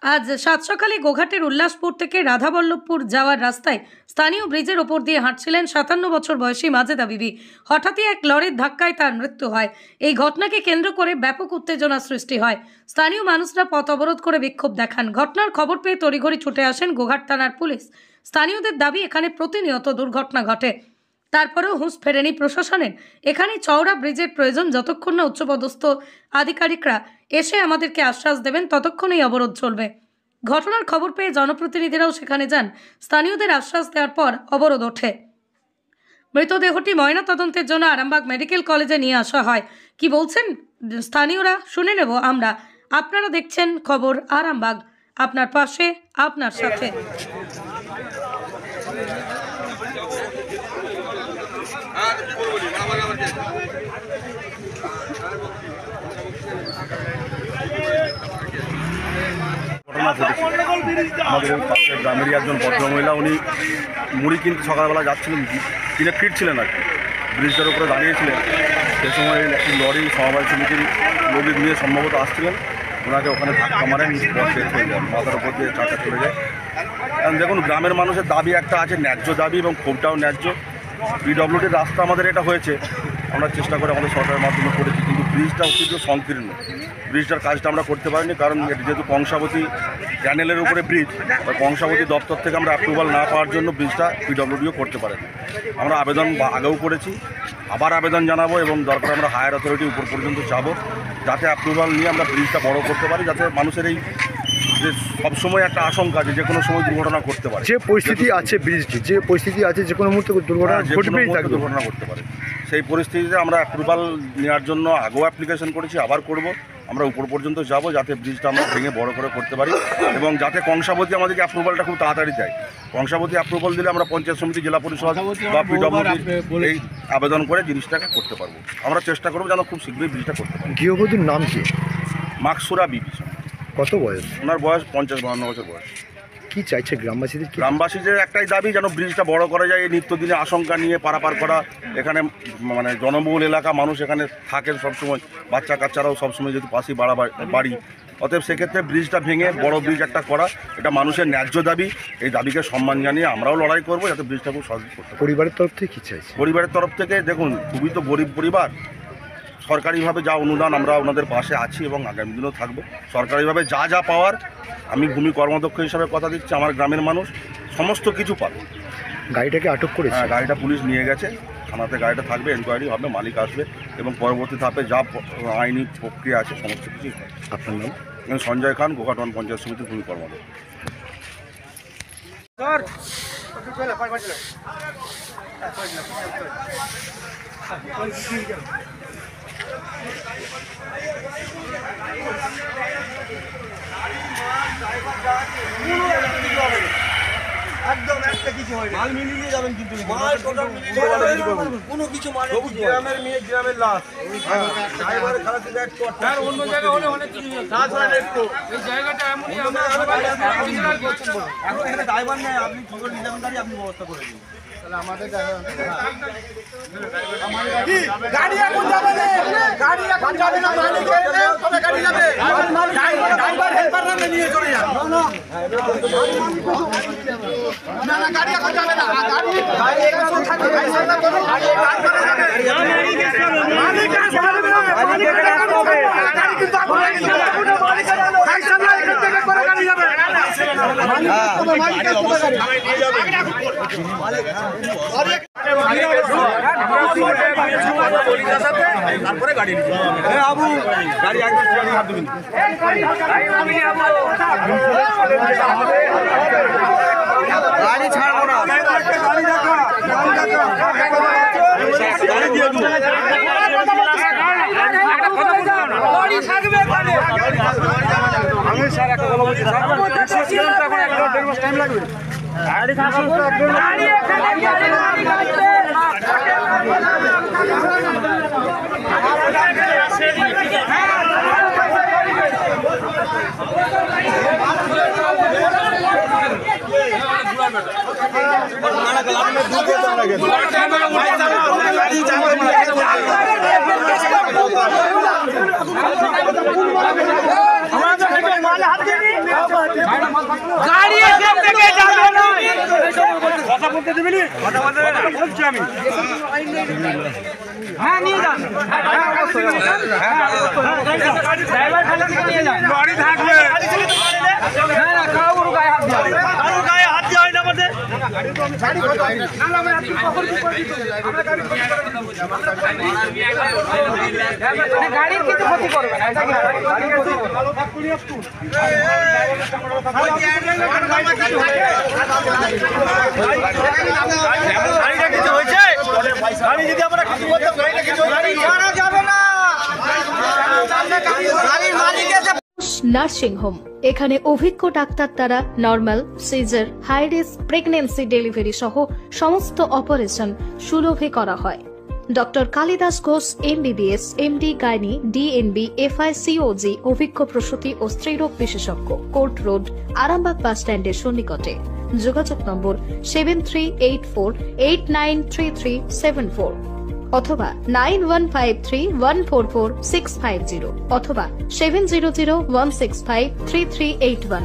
আজ সাত সকালে গোঘাটের উল্লাসপুর থেকে রাধাবল্লভপুর যাওয়ার রাস্তায় স্থানীয় ব্রিজের ওপর দিয়ে হাঁটছিলেন 57 বছর বয়সী মাজেদা বিবি। হঠাৎই এক লরির ধাক্কায় তার মৃত্যু হয়। এই ঘটনাকে কেন্দ্র করে ব্যাপক উত্তেজনা সৃষ্টি হয়। স্থানীয় মানুষরা পথ অবরোধ করে বিক্ষোভ দেখান। ঘটনার খবর পেয়ে তড়িঘড়ি ছুটে আসেন গোঘাট থানার পুলিশ। স্থানীয়দের দাবি, এখানে প্রতিনিয়ত দুর্ঘটনা ঘটে, তারপরেও হুঁশ ফেরেনি প্রশাসনের। এখানে চওড়া ব্রিজের প্রয়োজন। যতক্ষণ না উচ্চপদস্থ আধিকারিকরা এসে আমাদেরকে আশ্বাস দেবেন, ততক্ষণই অবরোধ চলবে। ঘটনার খবর পেয়ে জনপ্রতিনিধিরাও সেখানে যান। স্থানীয়দের আশ্বাস দেওয়ার পর অবরোধ ওঠে। মৃতদেহটি ময়নাতদন্তের জন্য আরামবাগ মেডিকেল কলেজে নিয়ে আসা হয়। কি বলছেন স্থানীয়রা শুনে নেব আমরা। আপনারা দেখছেন খবর আরামবাগ, আপনার পাশে, আপনার সাথে। ঘটনা ঘটেছে আমাদের পাশের গ্রামেরই একজন ভদ্রমহিলা, উনি মুড়ি কিনতে সকালবেলা যাচ্ছিলেন, কিনে ফিরছিলেন আর কি। ব্রিজটার উপরে দাঁড়িয়েছিলেন। সে সময় একটি লরি সমবায় সমিতির লোক নিয়ে সম্ভবত আসছিলেন, ওনাকে ওখানে ধাক্কা মারেন, মাথার উপর দিয়ে চাকা চলে যায়। কারণ দেখুন, গ্রামের মানুষের দাবি একটা আছে, ন্যায্য দাবি, এবং ক্ষোভটাও ন্যায্য। পিডব্লিউডির রাস্তা আমাদের এটা হয়েছে, আমরা চেষ্টা করে আমাদের সরকারের মাধ্যমে করেছি, কিন্তু ব্রিজটা অত্যন্ত সংকীর্ণ। ব্রিজটার কাজটা আমরা করতে পারিনি, কারণ যেহেতু কংসাবতী ক্যানেলের উপরে ব্রিজ, বা কংসাবতী দপ্তর থেকে আমরা অ্যাপ্রুভাল না পাওয়ার জন্য ব্রিজটা পিডব্লিউডিও করতে পারেনি। আমরা আবেদন আগেও করেছি, আবার আবেদন জানাবো, এবং দরকার আমরা হায়ার অথরিটি উপর পর্যন্ত যাবো, যাতে অ্যাপ্রুভাল নিয়ে আমরা ব্রিজটা বড় করতে পারি, যাতে মানুষের এই যে সবসময় একটা আশঙ্কা আছে যে কোনো সময় দুর্ঘটনা করতে পারে, যে পরিস্থিতি আছে ব্রিজটি, যে পরিস্থিতি আছে যে কোনো মুহূর্তে দুর্ঘটনা করতে পারে, সেই পরিস্থিতিতে আমরা অ্যাপ্রুভাল নেওয়ার জন্য আগেও অ্যাপ্লিকেশন করেছি, আবার করব। আমরা উপর পর্যন্ত যাব, যাতে ব্রিজটা আমরা ভেঙে বড় করে করতে পারি, এবং যাতে কংসাবতী আমাদেরকে অ্যাপ্রুভালটা খুব তাড়াতাড়ি দেয়। কংসাবতী অ্যাপ্রুভাল দিলে আমরা পঞ্চায়েত সমিতি, জেলা পরিষদ বা পিডব্লিউডি এই আবেদন করে জিনিসটাকে করতে পারবো। আমরা চেষ্টা করবো যেন খুব শীঘ্রই ব্রিজটা করতে পারি। গৃহবধূর নাম কি? মাকসুরা বিবি। কত বয়স? ওনার বয়স 50-52 বছর বয়স। কি চাইছে গ্রামবাসীদের? গ্রামবাসীদের একটাই দাবি, যেন ব্রিজটা বড় করা যায়। এই নিত্যদিনে আশঙ্কা নিয়ে পারাপার করা, এখানে মানে জনবহুল এলাকা, মানুষ এখানে থাকেন সবসময়, বাচ্চা কাচ্চারাও সবসময় যেহেতু পাশেই বাড়ি, অতএব সেক্ষেত্রে ব্রিজটা ভেঙে বড় ব্রিজ একটা করা, এটা মানুষের ন্যায্য দাবি। এই দাবিকে সম্মান জানিয়ে আমরাও লড়াই করবো, যাতে ব্রিজটা খুব সহজ করতে। পরিবারের তরফ থেকে কী চাইছে? পরিবারের তরফ থেকে দেখুন, খুবই তো গরিব পরিবার, সরকারিভাবে যা অনুদান আমরা ওনাদের পাশে আছি এবং আগামী দিনেও থাকবো। সরকারিভাবে যা যা পাওয়ার, আমি ভূমি কর্মদক্ষ হিসাবে কথা দিচ্ছি, আমার গ্রামের মানুষ সমস্ত কিছু পাবে। গাড়িটাকে আটক করেছে? হ্যাঁ, গাড়িটা পুলিশ নিয়ে গেছে থানাতে, গাড়িটা থাকবে, এনকোয়ারি হবে, মালিক আসবে, এবং পরবর্তী ধাপে যা আইনি প্রক্রিয়া আছে সমস্ত কিছুই হয়। আপনার নাম? সঞ্জয় খান, গোঘাট পঞ্চায়েত সমিতির ভূমি কর্মদক্ষ। একদম একটা কিছু হয় মাল মিলিয়ে যাবেন, কিন্তু মাল টোটাল মিলিয়ে কোনো কিছু মানে গ্রামের মেয়ে, গ্রামের লাশ, ড্রাইভারের খারাপ ব্যাগ তো আর অন্য জায়গায় হলে অনেক কিছু কাজ হয় না। একটু এই জায়গাটা এমনই, আমরা এখন এখানে ড্রাইভার নেই, আপনি খবর নিয়ে যাবেন, গাড়ি আপনি ব্যবস্থা করে দিন। তাহলে আমাদের গাড়ি এখন যাবে না, গাড়ি এখন যাবে না, মালিক এলে তবে গাড়ি যাবে, ড্রাইভার হেল্পাররা নিয়ে চলে যান। না না, গাড়ি এখন যাবে না, গাড়ি এখন থাকে, গাড়ি সামনে করুন, গাড়ি কিন্তু গাড়ি যাবে, তারপরে গাড়ি আবু গাড়ি একদম হাত দেবেন, গাড়ি ছাড়বো না, গাড়ি দেখা, গাড়ি দিয়ে দেবো, আমি স্যার একটা কথা বলছি, স্যার এখন একটা 1.5 মাস টাইম লাগবে। গাড়ি থাকা গাড়ি এখানে গাড়ি গাড়ি এখান থেকে যাবে না, কথা বলতে দিবি নি? কথা বলতে বলছি আমি। হ্যাঁ নিয়ে যান, ড্রাইভার খালি থেকে নিয়ে যান, গাড়ি থাকবে। হ্যাঁ না, কারোর গায়ে হাত দেওয়া হয় না, কারোর গায়ে হাত দেওয়া হয় না আমাদের। গাড়ির কিছু ক্ষতি করবে না, নার্সিং হোম, এখানে অভিজ্ঞ ডাক্তার দ্বারা নরমাল, সিজার, হাই রিস্ক প্রেগন্যান্সি, ডেলিভারি সহ সমস্ত অপারেশন সুলভে করা হয়। Doctor Kalidas Ghosh MBBS, MD gynae, DNB, FICOG অভিজ্ঞ প্রসূতি ও স্ত্রীরোগ বিশেষজ্ঞ, কোর্ট রোড, আরামবাগ বাস স্ট্যান্ডের সন্নিকটে। যোগাযোগ নম্বর 7384893374 অথবা 9153144650 অথবা 7001653381।